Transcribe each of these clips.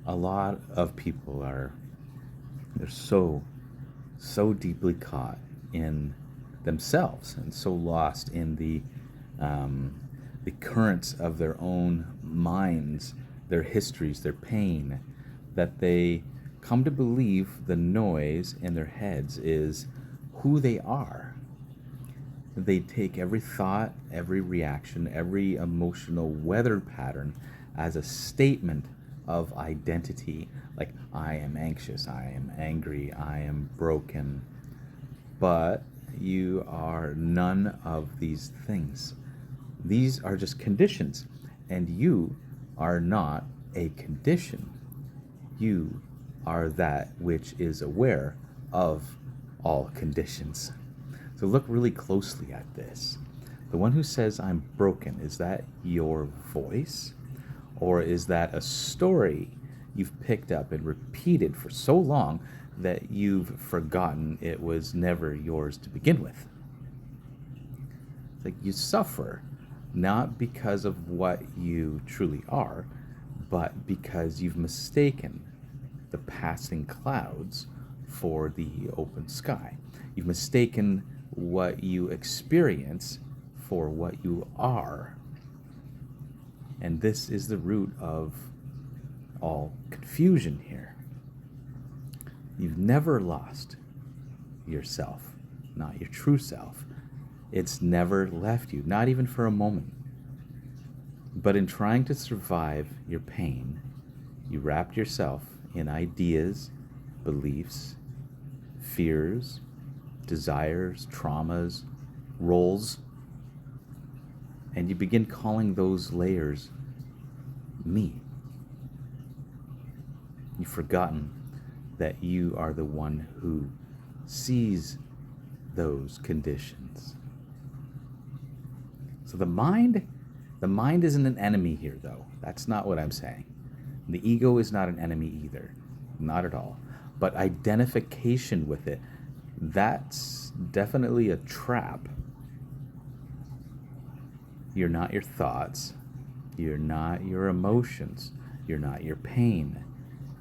a lot of people they're so deeply caught in themselves and so lost in the currents of their own minds, their histories, their pain, that they come to believe the noise in their heads is who they are. They take every thought, every reaction, every emotional weather pattern as a statement of identity. Like, I am anxious, I am angry, I am broken. But you are none of these things. These are just conditions, and you are not a condition. You are that which is aware of all conditions. So look really closely at this. The one who says, I'm broken, is that your voice? Or is that a story you've picked up and repeated for so long that you've forgotten it was never yours to begin with? It's like you suffer not because of what you truly are, but because you've mistaken the passing clouds for the open sky. You've mistaken what you experience for what you are. And this is the root of all confusion here. You've never lost yourself, not your true self. It's never left you, not even for a moment. But in trying to survive your pain, you wrapped yourself in ideas, beliefs, fears, desires, traumas, roles, and you begin calling those layers me. You've forgotten that you are the one who sees those conditions. So the mind isn't an enemy here, though. That's not what I'm saying. The ego is not an enemy either. Not at all. But identification with it, that's definitely a trap. You're not your thoughts. You're not your emotions. You're not your pain.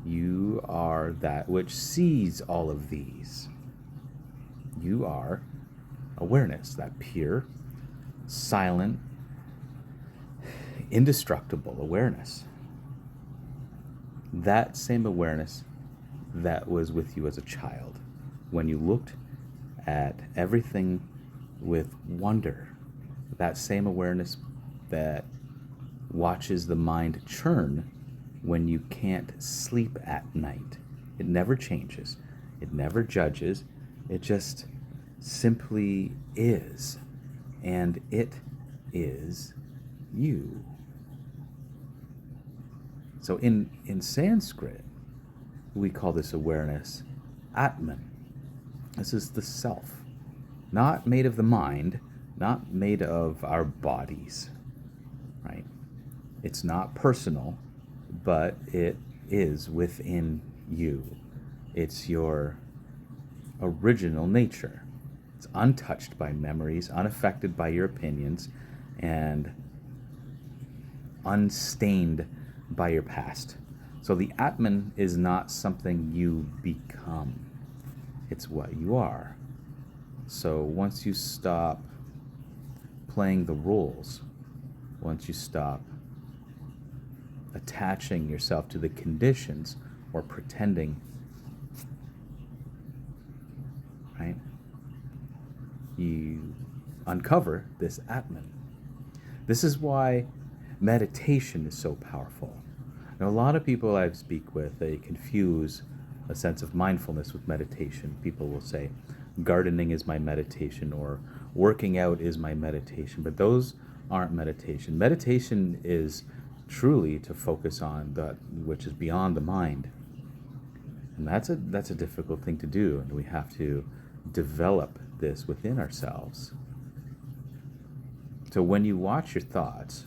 You are that which sees all of these. You are awareness, that pure, silent, indestructible awareness. That same awareness that was with you as a child when you looked at everything with wonder. That same awareness that watches the mind churn when you can't sleep at night. It never changes. It never judges. It just simply is. And it is you. So in Sanskrit, we call this awareness Atman. This is the self, not made of the mind, not made of our bodies, right? It's not personal, but it is within you. It's your original nature. It's untouched by memories, unaffected by your opinions, and unstained by your past. So the Atman is not something you become. It's what you are. So once you stop playing the roles, once you stop attaching yourself to the conditions or pretending, right? You uncover this Atman. This is why meditation is so powerful. Now, a lot of people I speak with, they confuse a sense of mindfulness with meditation. People will say, gardening is my meditation, or working out is my meditation, but those aren't meditation. Meditation is truly to focus on that which is beyond the mind. And that's a difficult thing to do, and we have to develop this within ourselves. So when you watch your thoughts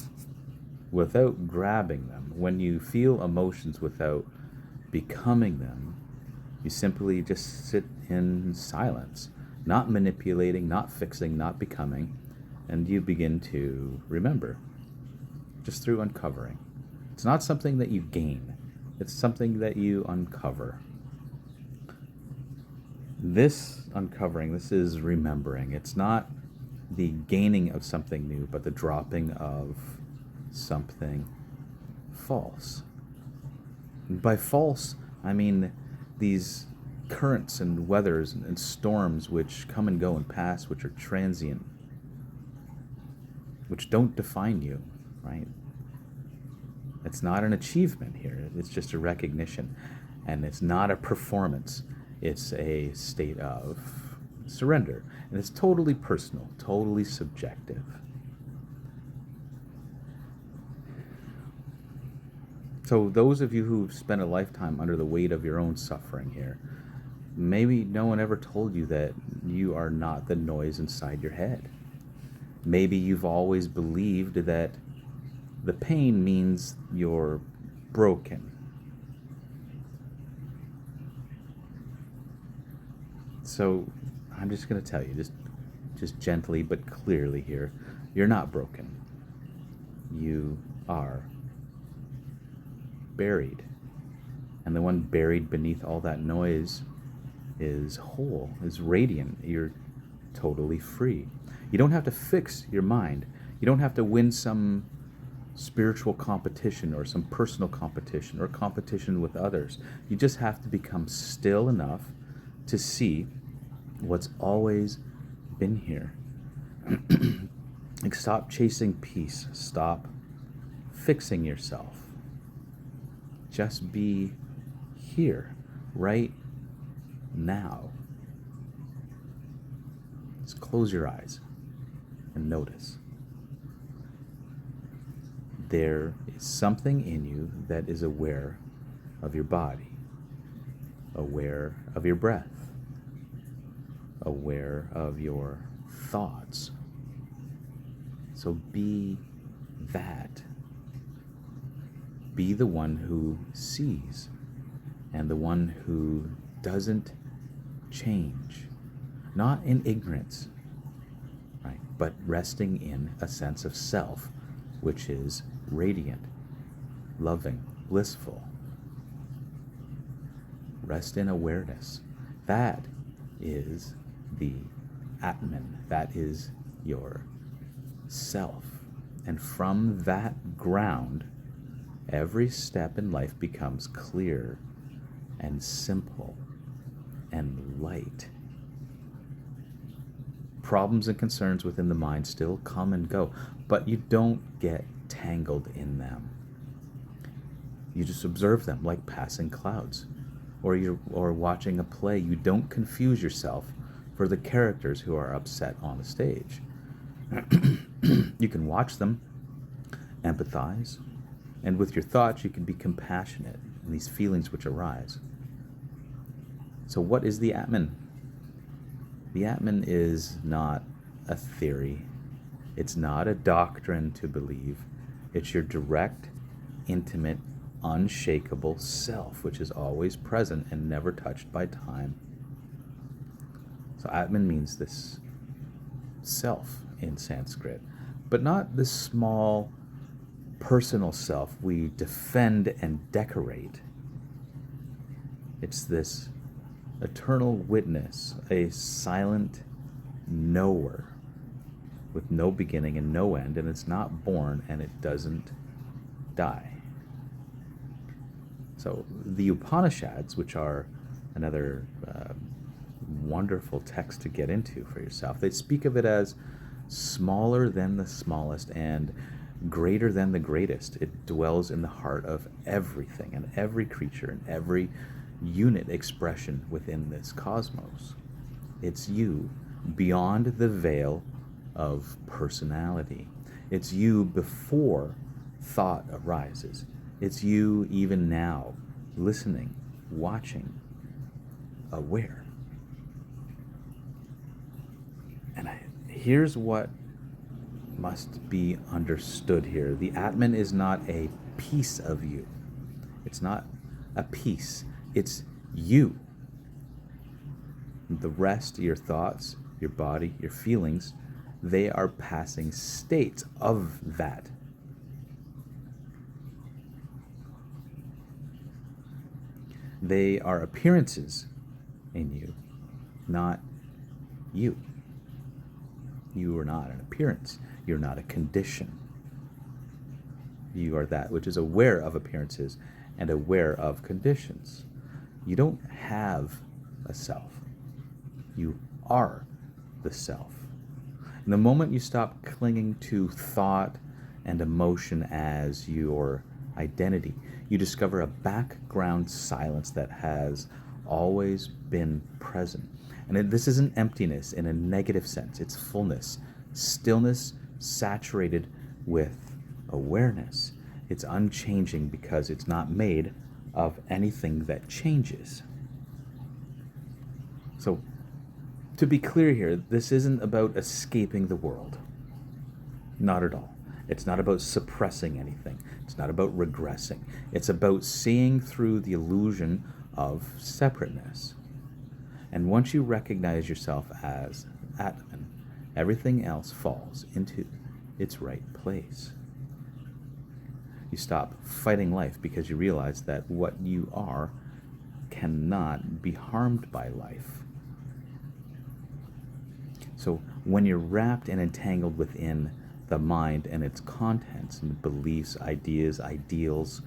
without grabbing them, when you feel emotions without becoming them, you simply just sit in silence, not manipulating, not fixing, not becoming, and you begin to remember just through uncovering. It's not something that you gain. It's something that you uncover. This uncovering, this is remembering. It's not the gaining of something new, but the dropping of something false. And by false, I mean these currents and weathers and storms which come and go and pass, which are transient, which don't define you, right? It's not an achievement here. It's just a recognition. And it's not a performance. It's a state of surrender. And it's totally personal, totally subjective. So those of you who've spent a lifetime under the weight of your own suffering here, maybe no one ever told you that you are not the noise inside your head. Maybe you've always believed that the pain means you're broken. So I'm just going to tell you, just gently but clearly here, you're not broken. You are buried. And the one buried beneath all that noise is whole, is radiant. You're totally free. You don't have to fix your mind. You don't have to win some spiritual competition or some personal competition or competition with others. You just have to become still enough to see what's always been here. Like, stop chasing peace. Stop fixing yourself. Just be here, right now. Just close your eyes and notice. There is something in you that is aware of your body, aware of your breath, aware of your thoughts. So be that. Be the one who sees and the one who doesn't change. Not in ignorance, right? But resting in a sense of self, which is radiant, loving, blissful. Rest in awareness. That is the Atman. That is your self. And from that ground, every step in life becomes clear and simple and light. Problems and concerns within the mind still come and go, but you don't get tangled in them. You just observe them like passing clouds, or watching a play. You don't confuse yourself for the characters who are upset on the stage. You can watch them, empathize, and with your thoughts you can be compassionate in these feelings which arise. So what is the Atman? The Atman is not a theory. It's not a doctrine to believe. It's your direct, intimate, unshakable self, which is always present and never touched by time. So Atman means this self in Sanskrit, but not this small personal self we defend and decorate. It's this eternal witness, a silent knower with no beginning and no end, and it's not born and it doesn't die. So the Upanishads, which are another wonderful text to get into for yourself, they speak of it as smaller than the smallest and greater than the greatest. It dwells in the heart of everything and every creature and every unit expression within this cosmos. It's you beyond the veil of personality. It's you before thought arises. It's you even now, listening, watching, aware. And here's what must be understood here. The Atman is not a piece of you. It's not a piece. It's you. The rest, your thoughts, your body, your feelings, they are passing states of that. They are appearances in you, not you. You are not an appearance. You're not a condition. You are that which is aware of appearances and aware of conditions. You don't have a self. You are the self. And the moment you stop clinging to thought and emotion as your identity, you discover a background silence that has always been present. And this isn't emptiness in a negative sense. It's fullness, stillness saturated with awareness. It's unchanging because it's not made of anything that changes. So, to be clear here, this isn't about escaping the world. Not at all. It's not about suppressing anything. It's not about regressing. It's about seeing through the illusion of separateness. And once you recognize yourself as Atman, everything else falls into its right place. You stop fighting life because you realize that what you are cannot be harmed by life. So when you're wrapped and entangled within the mind and its contents and beliefs, ideas, ideals,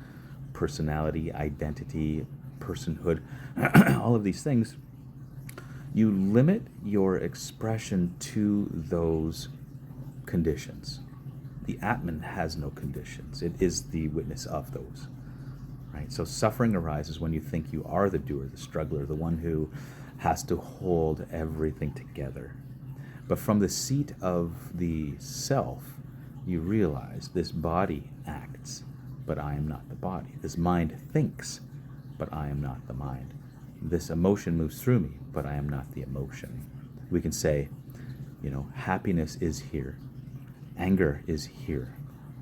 personality, identity, personhood, all of these things, you limit your expression to those conditions. The Atman has no conditions. It is the witness of those. Right? So suffering arises when you think you are the doer, the struggler, the one who has to hold everything together. But from the seat of the self, you realize this body acts, but I am not the body. This mind thinks, but I am not the mind. This emotion moves through me, but I am not the emotion. We can say, happiness is here, anger is here,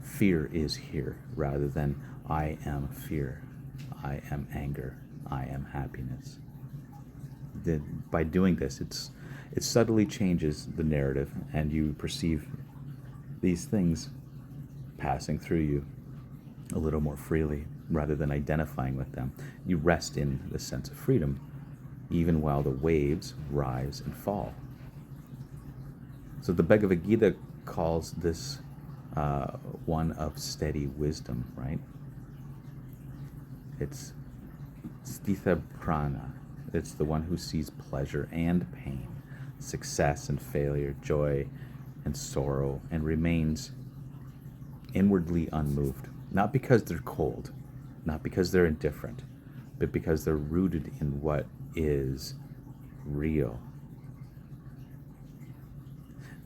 fear is here, rather than I am fear, I am anger, I am happiness. By doing this, it subtly changes the narrative, and you perceive these things passing through you a little more freely rather than identifying with them. You rest in the sense of freedom, even while the waves rise and fall. So the Bhagavad Gita calls this one of steady wisdom, right? It's sthita prana. It's the one who sees pleasure and pain, success and failure, joy and sorrow, and remains inwardly unmoved. Not because they're cold, not because they're indifferent, but because they're rooted in what is real.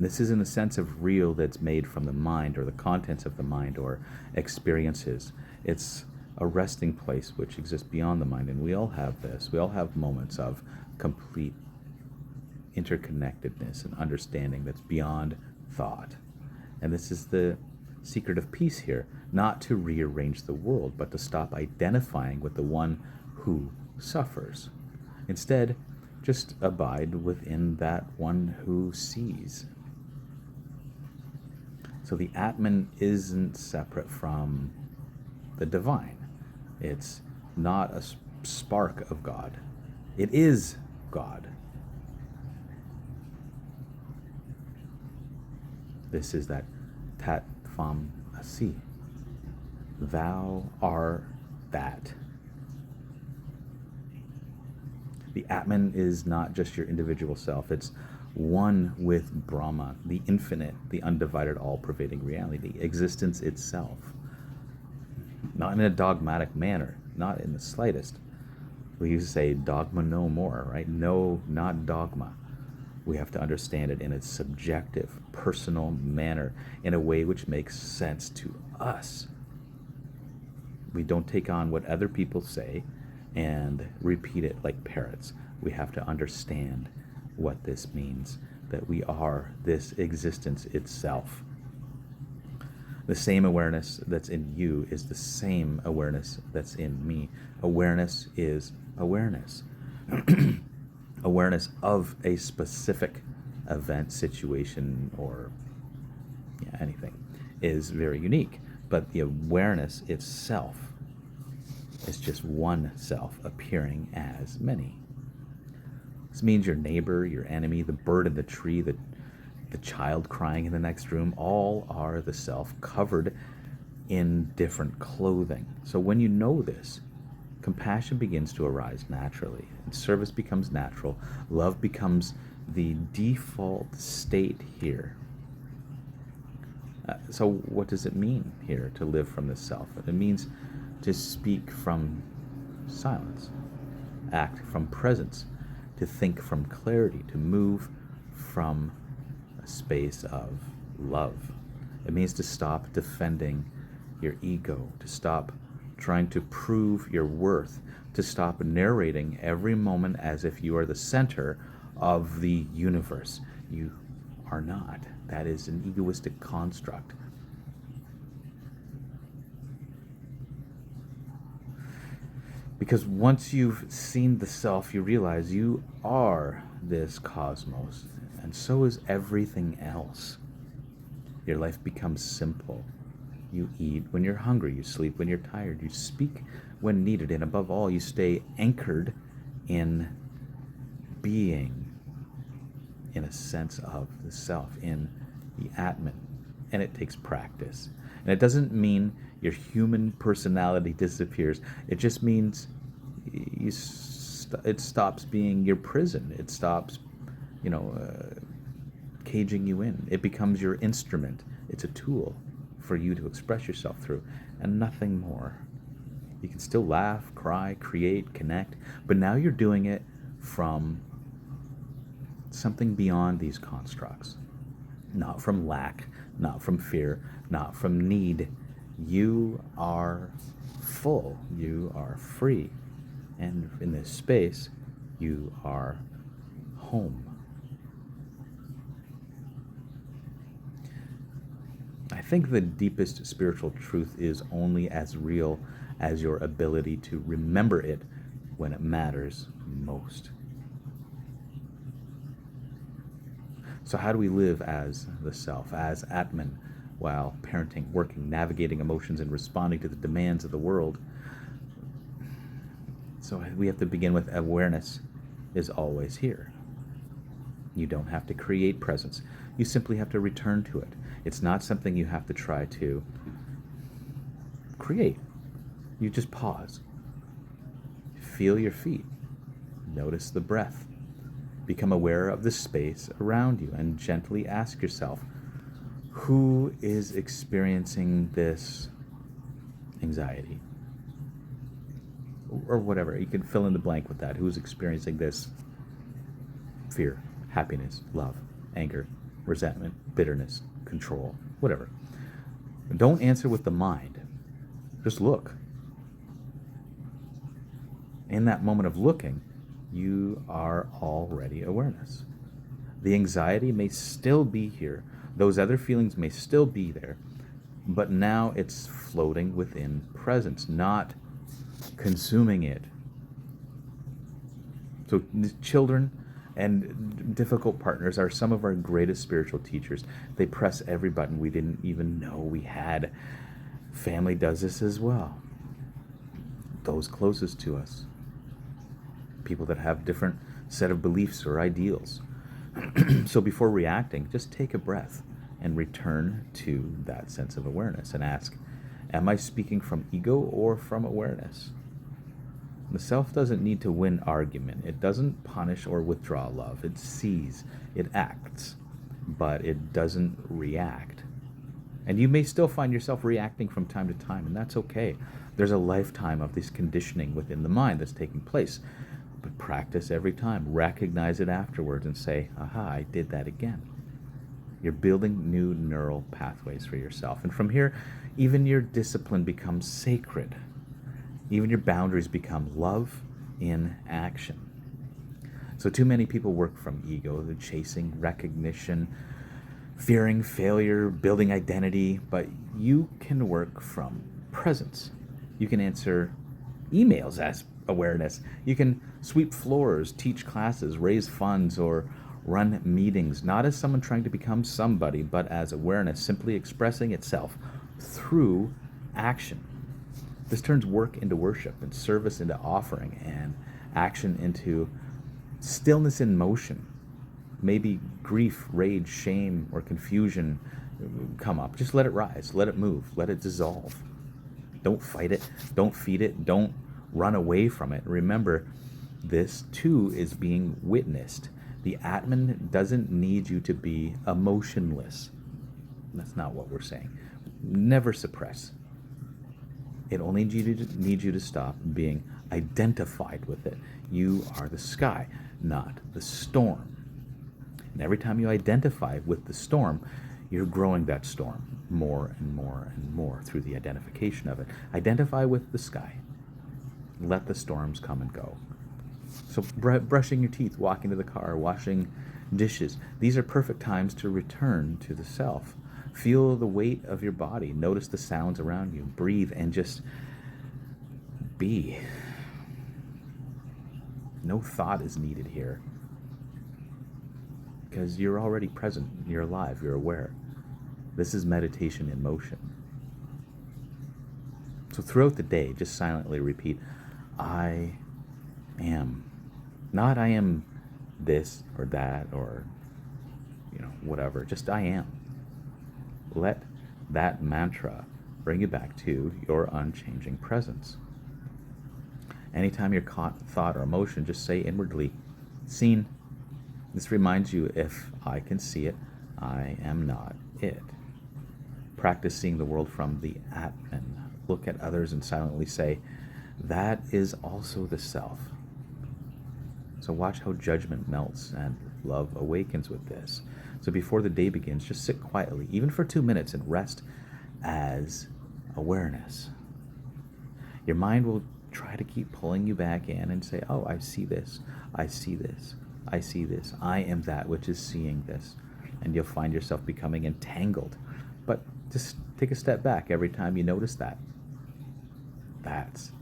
This isn't a sense of real that's made from the mind or the contents of the mind or experiences. It's a resting place which exists beyond the mind, and we all have this. We all have moments of complete interconnectedness and understanding that's beyond thought. And this is the secret of peace here, not to rearrange the world, but to stop identifying with the one who suffers. Instead, just abide within that one who sees. So the Atman isn't separate from the divine. It's not a spark of God. It is God. This is that Tat Tvam Asi. Thou art that. The Atman is not just your individual self. It's one with Brahma, the infinite, the undivided, all-pervading reality, existence itself. Not in a dogmatic manner, not in the slightest. We used to say dogma no more, right? No, not dogma. We have to understand it in its subjective, personal manner, in a way which makes sense to us. We don't take on what other people say and repeat it like parrots. We have to understand what this means, that we are this existence itself. The same awareness that's in you is the same awareness that's in me. Awareness is awareness. Awareness of a specific event, situation, or anything is very unique. But the awareness itself is just one self appearing as many. This means your neighbor, your enemy, the bird in the tree, the child crying in the next room, all are the self covered in different clothing. So when you know this, compassion begins to arise naturally, and service becomes natural. Love becomes the default state here. So what does it mean here to live from the self? It means to speak from silence, act from presence, to think from clarity, to move from a space of love. It means to stop defending your ego, to stop trying to prove your worth, to stop narrating every moment as if you are the center of the universe. You are not. That is an egoistic construct. Because once you've seen the self, you realize you are this cosmos, and so is everything else. Your life becomes simple. You eat when you're hungry, you sleep when you're tired, you speak when needed, and above all, you stay anchored in being, in a sense of the self, in the Atman. And it takes practice. And it doesn't mean your human personality disappears. It just means it stops being your prison. It stops, caging you in. It becomes your instrument. It's a tool for you to express yourself through, and nothing more. You can still laugh, cry, create, connect, but now you're doing it from something beyond these constructs. Not from lack, not from fear, not from need. You are full, you are free, and in this space, you are home. I think the deepest spiritual truth is only as real as your ability to remember it when it matters most. So how do we live as the self, as Atman, while parenting, working, navigating emotions, and responding to the demands of the world? So we have to begin with awareness is always here. You don't have to create presence. You simply have to return to it. It's not something you have to try to create. You just pause. Feel your feet. Notice the breath. Become aware of the space around you and gently ask yourself, who is experiencing this anxiety? Or whatever. You can fill in the blank with that. Who's experiencing this fear, happiness, love, anger, resentment, bitterness, control, whatever. Don't answer with the mind. Just look. In that moment of looking, you are already awareness. The anxiety may still be here. Those other feelings may still be there. But now it's floating within presence, not consuming it. So children and difficult partners are some of our greatest spiritual teachers. They press every button we didn't even know we had. Family does this as well. Those closest to us. People that have different set of beliefs or ideals. So before reacting, just take a breath and return to that sense of awareness and ask, am I speaking from ego or from awareness? The self doesn't need to win argument. It doesn't punish or withdraw love. It sees, it acts, but it doesn't react. And you may still find yourself reacting from time to time, and that's okay. There's a lifetime of this conditioning within the mind that's taking place. But practice every time. Recognize it afterwards and say, aha, I did that again. You're building new neural pathways for yourself. And from here, even your discipline becomes sacred. Even your boundaries become love in action. So too many people work from ego. They're chasing recognition, fearing failure, building identity. But you can work from presence. You can answer emails as awareness. You can sweep floors, teach classes, raise funds, or run meetings, not as someone trying to become somebody, but as awareness, simply expressing itself through action. This turns work into worship and service into offering and action into stillness in motion. Maybe grief, rage, shame, or confusion come up. Just let it rise, let it move, let it dissolve. Don't fight it, don't feed it, don't run away from it. Remember, this too is being witnessed. The Atman doesn't need you to be emotionless. That's not what we're saying. Never suppress. It only needs you to stop being identified with it. You are the sky, not the storm. And every time you identify with the storm, you're growing that storm more and more and more through the identification of it. Identify with the sky. Let the storms come and go. So brushing your teeth, walking to the car, washing dishes, these are perfect times to return to the self. Feel the weight of your body. Notice the sounds around you. Breathe and just be. No thought is needed here, because you're already present. You're alive. You're aware. This is meditation in motion. So throughout the day, just silently repeat, I am. Not I am this or that or, whatever. Just I am. Let that mantra bring you back to your unchanging presence. Anytime you're caught thought or emotion, just say inwardly, seen. This reminds you, if I can see it, I am not it. Practice seeing the world from the Atman. Look at others and silently say, that is also the self. So watch how judgment melts and love awakens with this. So before the day begins, just sit quietly, even for 2 minutes, and rest as awareness. Your mind will try to keep pulling you back in and say, oh, I see this, I see this, I see this. I am that which is seeing this. And you'll find yourself becoming entangled. But just take a step back every time you notice that. That's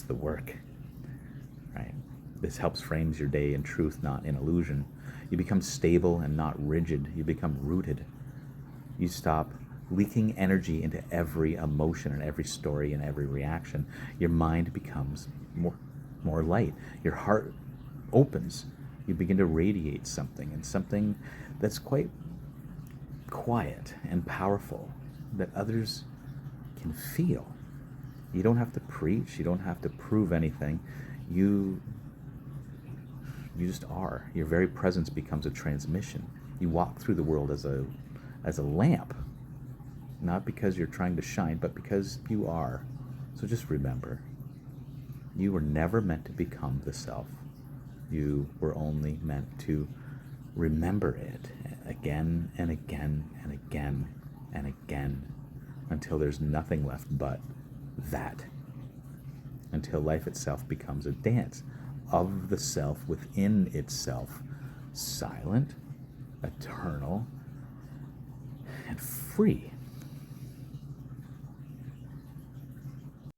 the work, right? This helps frames your day in truth, not in illusion. You become stable and not rigid. You become rooted. You stop leaking energy into every emotion and every story and every reaction. Your mind becomes more light. Your heart opens. You begin to radiate something, and something that's quite quiet and powerful that others can feel. You don't have to preach. You don't have to prove anything. You just are. Your very presence becomes a transmission. You walk through the world as a lamp, not because you're trying to shine, but because you are. So just remember, you were never meant to become the self. You were only meant to remember it again and again and again and again until there's nothing left but that. Until life itself becomes a dance of the self within itself, silent, eternal, and free.